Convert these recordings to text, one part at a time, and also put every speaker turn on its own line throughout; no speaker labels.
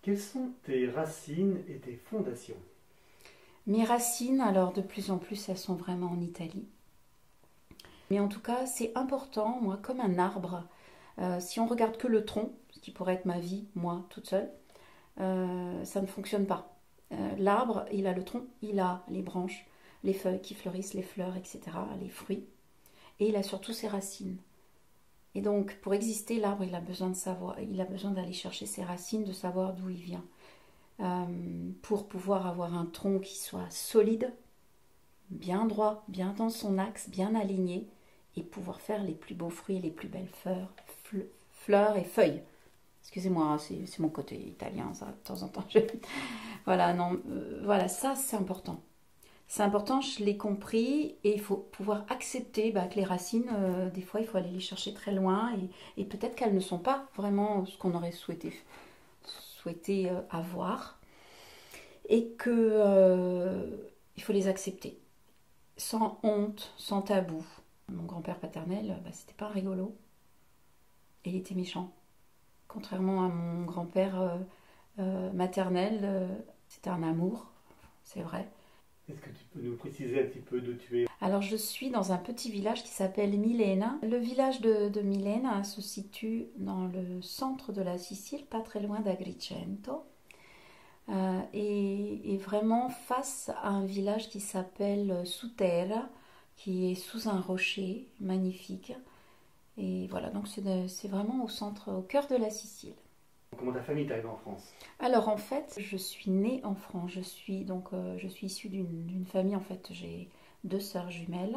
Quelles sont tes racines et tes fondations?
Mes racines, alors de plus en plus, elles sont vraiment en Italie. Mais en tout cas, c'est important, moi, comme un arbre. Si on regarde que le tronc, ce qui pourrait être ma vie, moi, toute seule, ça ne fonctionne pas. L'arbre, il a le tronc, il a les branches, les feuilles qui fleurissent, les fleurs, etc., les fruits. Et il a surtout ses racines. Et donc, pour exister, l'arbre, il a besoin de savoir, il a besoin d'aller chercher ses racines, de savoir d'où il vient. Pour pouvoir avoir un tronc qui soit solide, bien droit, bien dans son axe, bien aligné, et pouvoir faire les plus beaux fruits, les plus belles fleurs et feuilles. Excusez-moi, c'est mon côté italien, ça, de temps en temps. Voilà, non, voilà, ça, c'est important. C'est important, je l'ai compris, et il faut pouvoir accepter que les racines, des fois, il faut aller les chercher très loin, et peut-être qu'elles ne sont pas vraiment ce qu'on aurait souhaité avoir, et que il faut les accepter, sans honte, sans tabou. Mon grand-père paternel, c'était pas un rigolo, et il était méchant. Contrairement à mon grand-père maternel, c'était un amour, c'est vrai.
Est-ce que tu peux nous préciser un petit peu d'où tu es?
Alors je suis dans un petit village qui s'appelle Milena. Le village de Milena se situe dans le centre de la Sicile, pas très loin d'Agrigento, et vraiment face à un village qui s'appelle Sutera, qui est sous un rocher magnifique. Et voilà, donc c'est vraiment au centre, au cœur de la Sicile.
Comment ta famille est arrivée en France?
Alors en fait, je suis née en France. Je suis issue d'une famille. En fait, j'ai deux sœurs jumelles,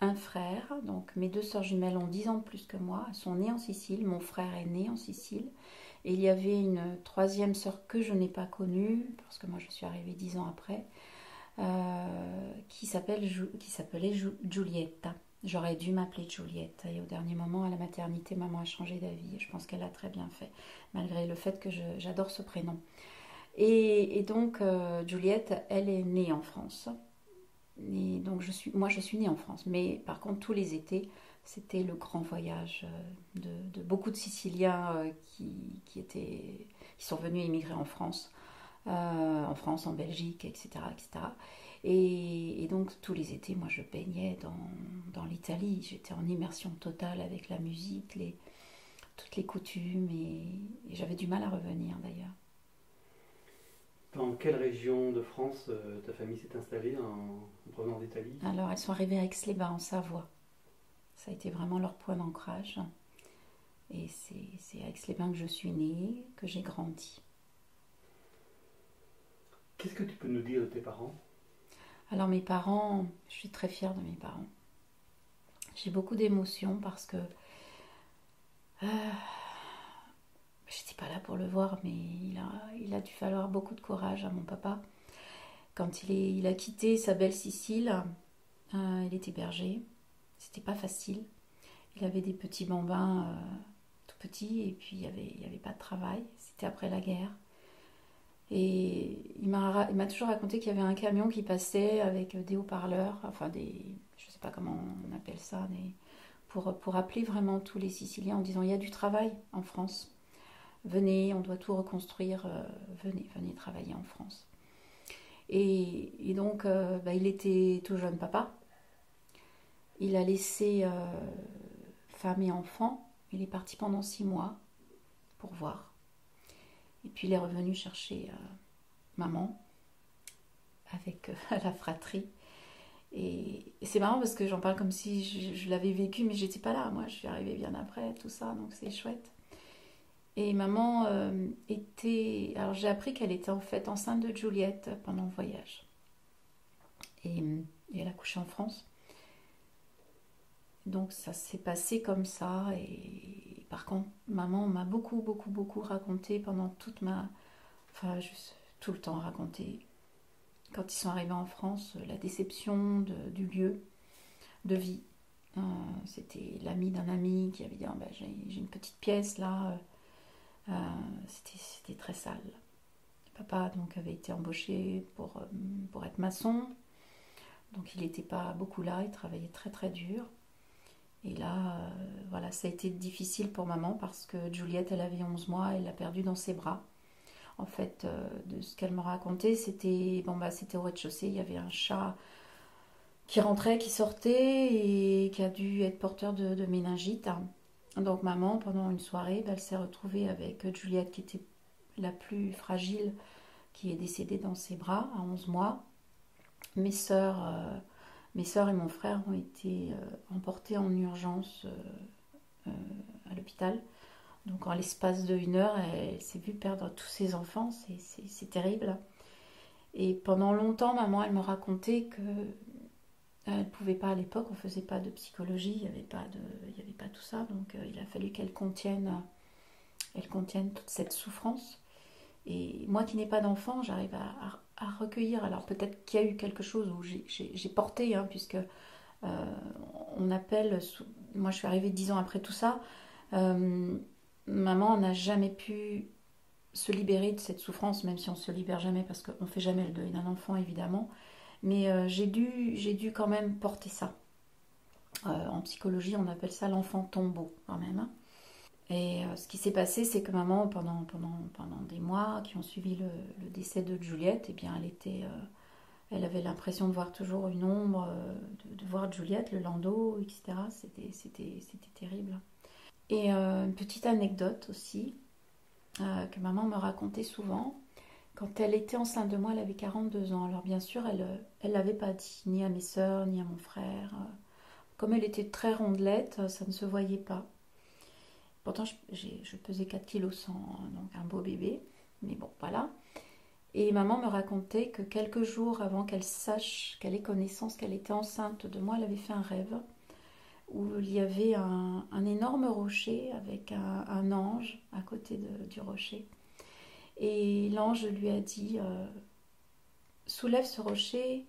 un frère. Donc mes deux sœurs jumelles ont 10 ans de plus que moi. Elles sont nées en Sicile. Mon frère est né en Sicile. Et il y avait une troisième sœur que je n'ai pas connue parce que moi je suis arrivée 10 ans après, qui s'appelait Giulietta. J'aurais dû m'appeler Juliette. Et au dernier moment, à la maternité, maman a changé d'avis. Je pense qu'elle a très bien fait, malgré le fait que j'adore ce prénom. Et donc, Juliette, elle est née en France. Et donc, moi, je suis née en France. Mais par contre, tous les étés, c'était le grand voyage de beaucoup de Siciliens qui sont venus immigrer en France, en Belgique, etc., etc. Et donc tous les étés, moi je baignais dans l'Italie. J'étais en immersion totale avec la musique, toutes les coutumes, et j'avais du mal à revenir d'ailleurs.
Dans quelle région de France ta famille s'est installée en provenance d'Italie?
Alors elles sont arrivées à Aix-les-Bains en Savoie. Ça a été vraiment leur point d'ancrage. Et c'est à Aix-les-Bains que je suis née, que j'ai grandi.
Qu'est-ce que tu peux nous dire de tes parents?
Alors mes parents, je suis très fière de mes parents. J'ai beaucoup d'émotions parce que je n'étais pas là pour le voir, mais il a dû falloir beaucoup de courage à mon papa. Quand il a quitté sa belle Sicile, il était berger. C'était pas facile. Il avait des petits bambins tout petits, et puis il y avait pas de travail. C'était après la guerre. Et il m'a toujours raconté qu'il y avait un camion qui passait avec des haut-parleurs, enfin je ne sais pas comment on appelle ça, pour appeler vraiment tous les Siciliens en disant il y a du travail en France. Venez, on doit tout reconstruire, venez travailler en France. Et donc, il était tout jeune papa. Il a laissé femme et enfant. Il est parti pendant 6 mois pour voir. Et puis il est revenu chercher maman avec la fratrie. Et c'est marrant parce que j'en parle comme si je l'avais vécu, mais j'étais pas là. Moi, je suis arrivée bien après, tout ça, donc c'est chouette. Et maman était... Alors j'ai appris qu'elle était en fait enceinte de Juliette pendant le voyage. Et elle a couché en France. Donc ça s'est passé comme ça. Et par contre, maman m'a beaucoup, beaucoup, beaucoup raconté pendant toute ma... Enfin, juste tout le temps raconté. Quand ils sont arrivés en France, la déception du lieu de vie. C'était l'ami d'un ami qui avait dit j'ai une petite pièce là. C'était très sale. Papa donc avait été embauché pour être maçon. Donc il n'était pas beaucoup là, il travaillait très très dur. Et là, voilà, ça a été difficile pour maman parce que Juliette, elle avait 11 mois, elle l'a perdue dans ses bras. en fait, de ce qu'elle me racontait. C'était c'était au rez-de-chaussée, il y avait un chat qui rentrait, qui sortait et qui a dû être porteur de méningite. Donc maman, pendant une soirée, elle s'est retrouvée avec Juliette, qui était la plus fragile, qui est décédée dans ses bras à 11 mois. Mes sœurs et mon frère ont été emportés en urgence à l'hôpital. Donc en l'espace de 1 heure, elle s'est vue perdre tous ses enfants. C'est terrible. Et pendant longtemps, maman, elle me racontait que elle ne pouvait pas à l'époque, on ne faisait pas de psychologie, il n'y avait pas tout ça. Donc il a fallu qu'elle contienne toute cette souffrance. Et moi qui n'ai pas d'enfant, j'arrive à recueillir. Alors peut-être qu'il y a eu quelque chose où j'ai porté, puisque on appelle. Moi je suis arrivée 10 ans après tout ça. Maman n'a jamais pu se libérer de cette souffrance, même si on ne se libère jamais parce qu'on ne fait jamais le deuil d'un enfant évidemment. Mais j'ai dû quand même porter ça. En psychologie, on appelle ça l'enfant tombeau quand même. Et ce qui s'est passé, c'est que maman, pendant des mois qui ont suivi le décès de Juliette, eh bien, elle avait l'impression de voir toujours une ombre, de voir Juliette, le landau, etc. C'était terrible. Et une petite anecdote aussi, que maman me racontait souvent. Quand elle était enceinte de moi, elle avait 42 ans. Alors bien sûr, elle ne l'avait pas dit, ni à mes sœurs, ni à mon frère. Comme elle était très rondelette, ça ne se voyait pas. Pourtant, je pesais 4 kg 100, donc un beau bébé. Mais bon, voilà. Et maman me racontait que quelques jours avant qu'elle sache, qu'elle ait connaissance qu'elle était enceinte de moi, elle avait fait un rêve où il y avait un énorme rocher avec un ange à côté du rocher. Et l'ange lui a dit soulève ce rocher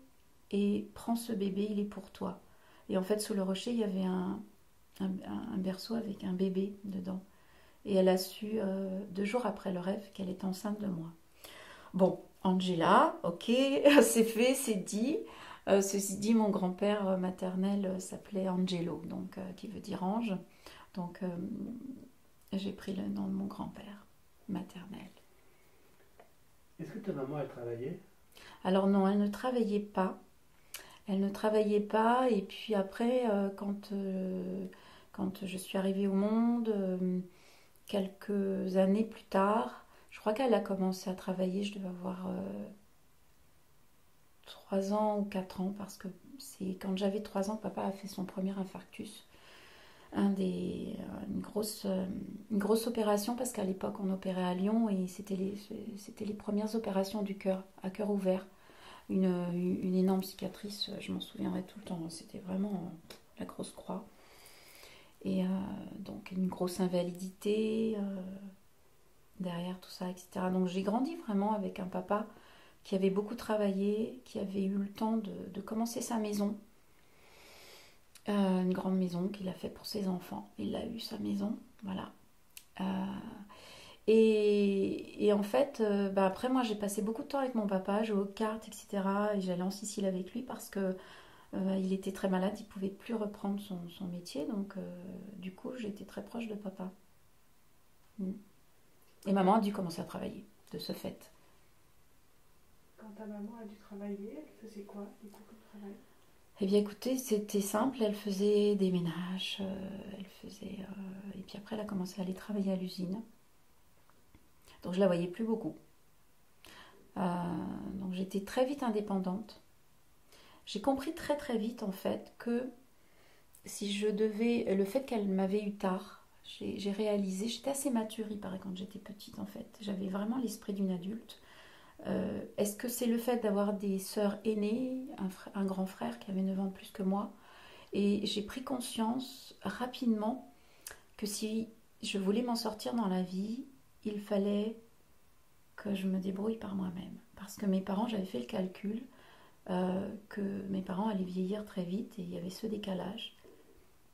et prends ce bébé, il est pour toi. Et en fait, sous le rocher, il y avait un berceau avec un bébé dedans. Et elle a su 2 jours après le rêve qu'elle était enceinte de moi. Bon, Angela, ok, c'est fait, c'est dit. Ceci dit, mon grand-père maternel s'appelait Angelo, donc qui veut dire ange. Donc j'ai pris le nom de mon grand-père maternel.
Est-ce que ta maman, elle travaillait?
Alors non, elle ne travaillait pas. Elle ne travaillait pas. Et puis après, quand je suis arrivée au monde, quelques années plus tard, je crois qu'elle a commencé à travailler. Je devais avoir 3 ans ou 4 ans, parce que c'est quand j'avais 3 ans que papa a fait son premier infarctus. Une grosse opération, parce qu'à l'époque on opérait à Lyon et c'était les premières opérations du cœur, à cœur ouvert. Une énorme cicatrice, je m'en souviendrai tout le temps, c'était vraiment la grosse croix. Et donc une grosse invalidité derrière tout ça, etc. Donc j'ai grandi vraiment avec un papa qui avait beaucoup travaillé, qui avait eu le temps de commencer sa maison. Une grande maison qu'il a fait pour ses enfants. Il a eu sa maison, voilà. Et en fait, après moi j'ai passé beaucoup de temps avec mon papa, joué aux cartes, etc. Et j'allais en Sicile avec lui parce que il était très malade, il ne pouvait plus reprendre son métier. Donc du coup j'étais très proche de papa. Et maman a dû commencer à travailler, de ce fait.
Quand ta maman a dû travailler, elle faisait quoi du coup comme travail?
Eh bien écoutez, c'était simple, elle faisait des ménages, et puis après elle a commencé à aller travailler à l'usine. Donc je la voyais plus beaucoup. Donc j'étais très vite indépendante. J'ai compris très très vite en fait que si je devais, le fait qu'elle m'avait eu tard, j'ai réalisé, j'étais assez mature, il paraît, quand j'étais petite en fait. J'avais vraiment l'esprit d'une adulte. Est-ce que c'est le fait d'avoir des sœurs aînées, un grand frère qui avait 9 ans de plus que moi? Et j'ai pris conscience rapidement que si je voulais m'en sortir dans la vie, il fallait que je me débrouille par moi-même. Parce que mes parents, j'avais fait le calcul que mes parents allaient vieillir très vite et il y avait ce décalage.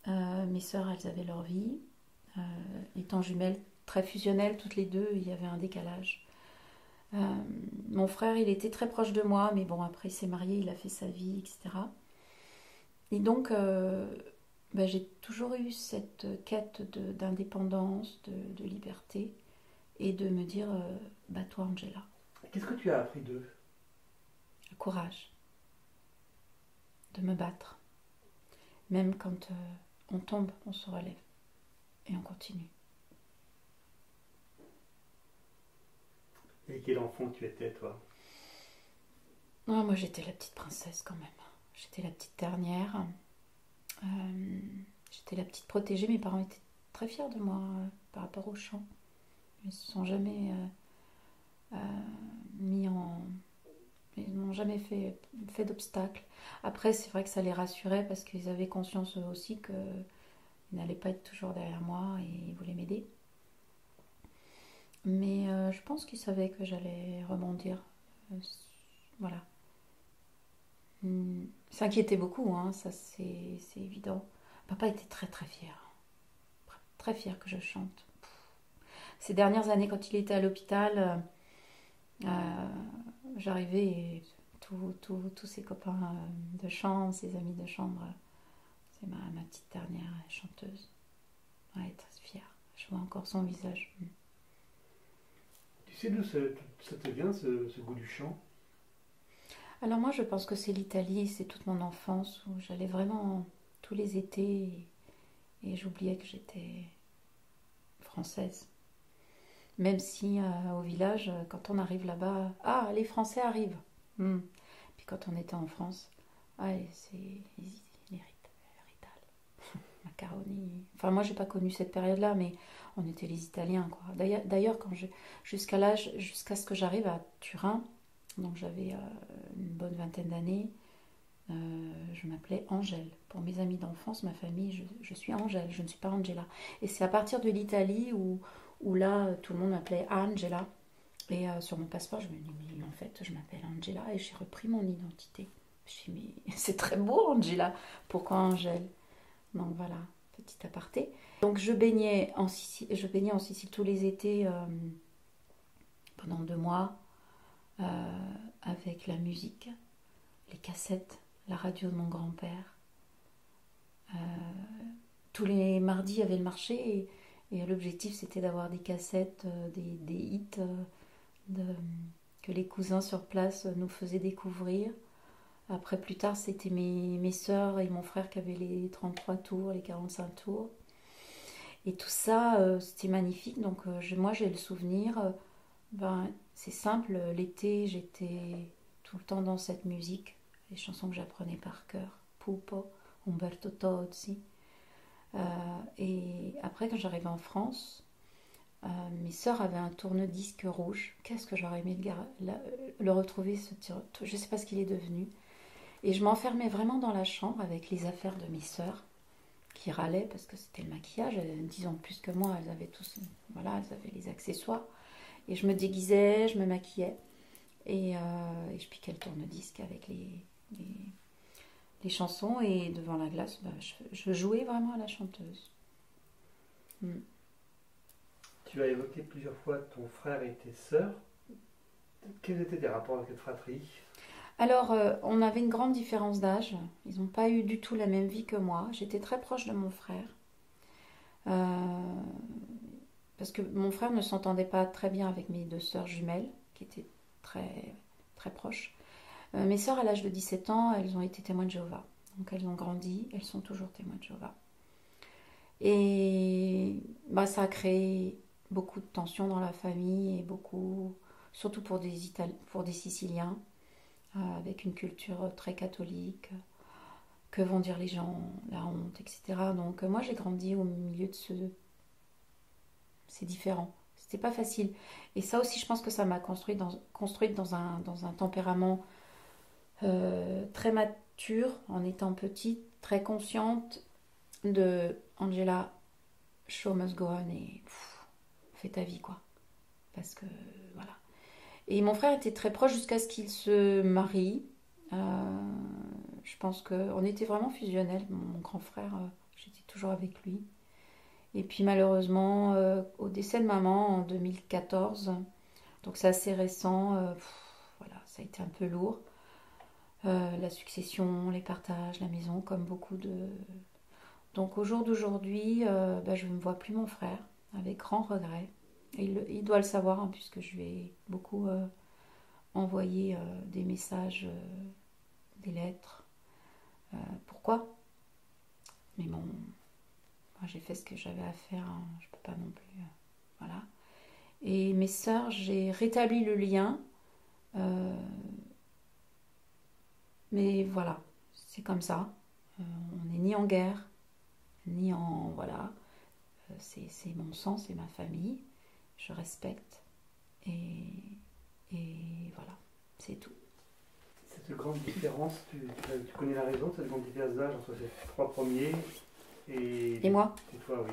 Mes sœurs, elles avaient leur vie. Étant jumelles très fusionnelles toutes les deux, il y avait un décalage. Mon frère, il était très proche de moi, mais bon, après il s'est marié, il a fait sa vie, etc. Et donc, j'ai toujours eu cette quête d'indépendance, de liberté, et de me dire bats-toi Angela.
Qu'est-ce que tu as appris d'eux?
Le courage de me battre. Même quand on tombe, on se relève et on continue.
Et quel enfant tu étais, toi?
Non, moi j'étais la petite princesse quand même. J'étais la petite dernière. J'étais la petite protégée. Mes parents étaient très fiers de moi par rapport au chant. Ils ne se sont jamais mis en... Ils n'ont jamais fait d'obstacle. Après, c'est vrai que ça les rassurait parce qu'ils avaient conscience eux aussi qu'ils n'allaient pas être toujours derrière moi et ils voulaient m'aider. Mais je pense qu'ils savaient que j'allais rebondir. Voilà. Ils s'inquiétaient beaucoup, hein, ça c'est évident. Papa était très très fier. Très fier que je chante. Ces dernières années, quand il était à l'hôpital, j'arrivais et tous ses copains de chambre, ses amis de chambre, c'est ma petite dernière chanteuse. Ouais, très fière. Je vois encore son visage.
Tu sais d'où ça te vient, ce goût du chant?
Alors moi, je pense que c'est l'Italie, c'est toute mon enfance où j'allais vraiment tous les étés et j'oubliais que j'étais française. Même si au village, quand on arrive là-bas, ah, les Français arrivent. Puis quand on était en France, ah, c'est les Rital, macaroni. Enfin, moi, j'ai pas connu cette période-là, mais on était les Italiens, quoi. D'ailleurs, jusqu'à ce que j'arrive à Turin, donc j'avais une bonne vingtaine d'années, je m'appelais Angèle. Pour mes amis d'enfance, ma famille, je suis Angèle, je ne suis pas Angela. Et c'est à partir de l'Italie où là, tout le monde m'appelait Angela. Et sur mon passeport, je me dis, mais en fait, je m'appelle Angela et j'ai repris mon identité. Je me dis, mais c'est très beau, Angela. Pourquoi Angèle? Donc voilà, petit aparté. Donc je baignais en Sicile tous les étés pendant 2 mois avec la musique, les cassettes, la radio de mon grand-père. Tous les mardis, il y avait le marché et l'objectif, c'était d'avoir des cassettes, des hits que les cousins sur place nous faisaient découvrir. Après, plus tard, c'était mes sœurs et mon frère qui avaient les 33 tours, les 45 tours. Et tout ça, c'était magnifique. Donc, moi, j'ai le souvenir. C'est simple, l'été, j'étais tout le temps dans cette musique. Les chansons que j'apprenais par cœur. Pupo, Umberto Tozzi. Et après, quand j'arrivais en France, mes sœurs avaient un tourne-disque rouge. Qu'est-ce que j'aurais aimé le retrouver, je ne sais pas ce qu'il est devenu. Et je m'enfermais vraiment dans la chambre avec les affaires de mes sœurs qui râlaient parce que c'était le maquillage. 10 ans de plus que moi, elles avaient elles avaient les accessoires. Et je me déguisais, je me maquillais. Et je piquais le tourne-disque avec les chansons. Et devant la glace, je jouais vraiment à la chanteuse.
Tu as évoqué plusieurs fois ton frère et tes sœurs. Quels étaient tes rapports avec cette fratrie?
Alors, on avait une grande différence d'âge. Ils n'ont pas eu du tout la même vie que moi. J'étais très proche de mon frère. Parce que mon frère ne s'entendait pas très bien avec mes 2 sœurs jumelles, qui étaient très, très proches. Mes sœurs, à l'âge de 17 ans, elles ont été témoins de Jéhovah. Donc, elles ont grandi, elles sont toujours témoins de Jéhovah. Et ça a créé beaucoup de tensions dans la famille, et surtout pour des Siciliens, avec une culture très catholique. Que vont dire les gens, la honte, etc. Donc moi, j'ai grandi au milieu de c'est différent. C'était pas facile. Et ça aussi, je pense que ça m'a construite dans un tempérament très mature, en étant petite, très consciente de Angela, show must go on et fais ta vie, quoi. Parce que, voilà. Et mon frère était très proche jusqu'à ce qu'il se marie. Je pense qu'on était vraiment fusionnels. Mon grand frère, j'étais toujours avec lui. Et puis malheureusement, au décès de maman en 2014, donc c'est assez récent, voilà, ça a été un peu lourd. La succession, les partages, la maison, comme beaucoup de... Donc au jour d'aujourd'hui, je ne vois plus mon frère, avec grand regret. Et il doit le savoir, hein, puisque je lui ai beaucoup envoyé des messages, des lettres. Pourquoi? Mais bon, moi j'ai fait ce que j'avais à faire, hein, je peux pas non plus. Voilà. Et mes sœurs, j'ai rétabli le lien. Mais voilà, c'est comme ça. On n'est ni en guerre, ni en... Voilà. C'est mon sang, c'est ma famille. Je respecte. Et voilà, c'est tout.
Cette grande différence, tu connais la raison de cette grande différence d'âge entre ces trois premiers
Et moi?
Et toi, oui.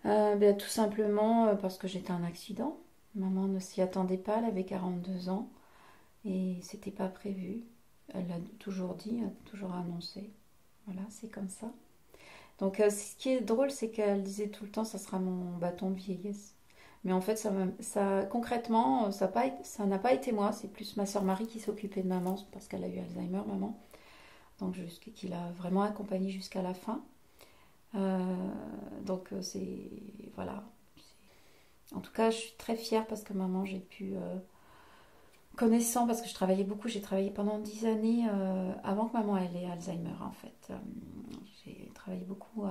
Ben, tout simplement parce que j'étais un accident. Maman ne s'y attendait pas, elle avait 42 ans. Et c'était pas prévu. Elle l'a toujours dit, toujours annoncé. Voilà, c'est comme ça. Donc, ce qui est drôle, c'est qu'elle disait tout le temps, ça sera mon bâton de vieillesse. Mais en fait, concrètement, ça n'a pas été moi. C'est plus ma sœur Marie qui s'occupait de maman, parce qu'elle a eu Alzheimer, maman. Donc, qui l'a vraiment accompagnée jusqu'à la fin. Donc, c'est... Voilà. En tout cas, je suis très fière parce que maman, j'ai pu... connaissant, parce que je travaillais beaucoup, j'ai travaillé pendant 10 années avant que maman ait Alzheimer, en fait. J'ai travaillé beaucoup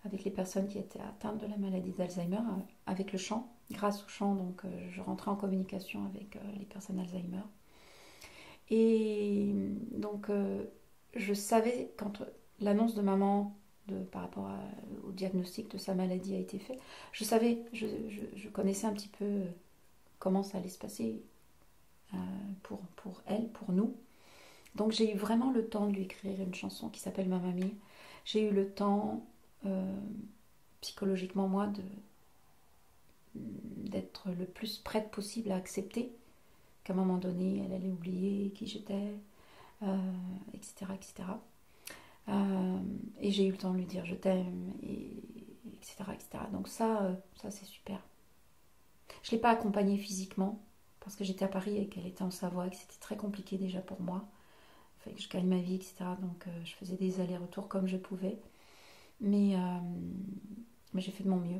avec les personnes qui étaient atteintes de la maladie d'Alzheimer, avec le chant, grâce au chant, donc je rentrais en communication avec les personnes Alzheimer. Et donc, je savais, quand l'annonce de maman par rapport au diagnostic de sa maladie a été fait, je savais, je connaissais un petit peu comment ça allait se passer pour elle, pour nous. Donc j'ai eu vraiment le temps de lui écrire une chanson qui s'appelle Ma Mamie. J'ai eu le temps, psychologiquement moi, d'être le plus prête possible à accepter qu'à un moment donné, elle allait oublier qui j'étais, etc. etc. Et j'ai eu le temps de lui dire je t'aime, etc., etc. Donc ça c'est super. Je ne l'ai pas accompagnée physiquement, parce que j'étais à Paris et qu'elle était en Savoie, et que c'était très compliqué déjà pour moi. Il fallait que je gagne ma vie, etc. Donc je faisais des allers-retours comme je pouvais. Mais j'ai fait de mon mieux.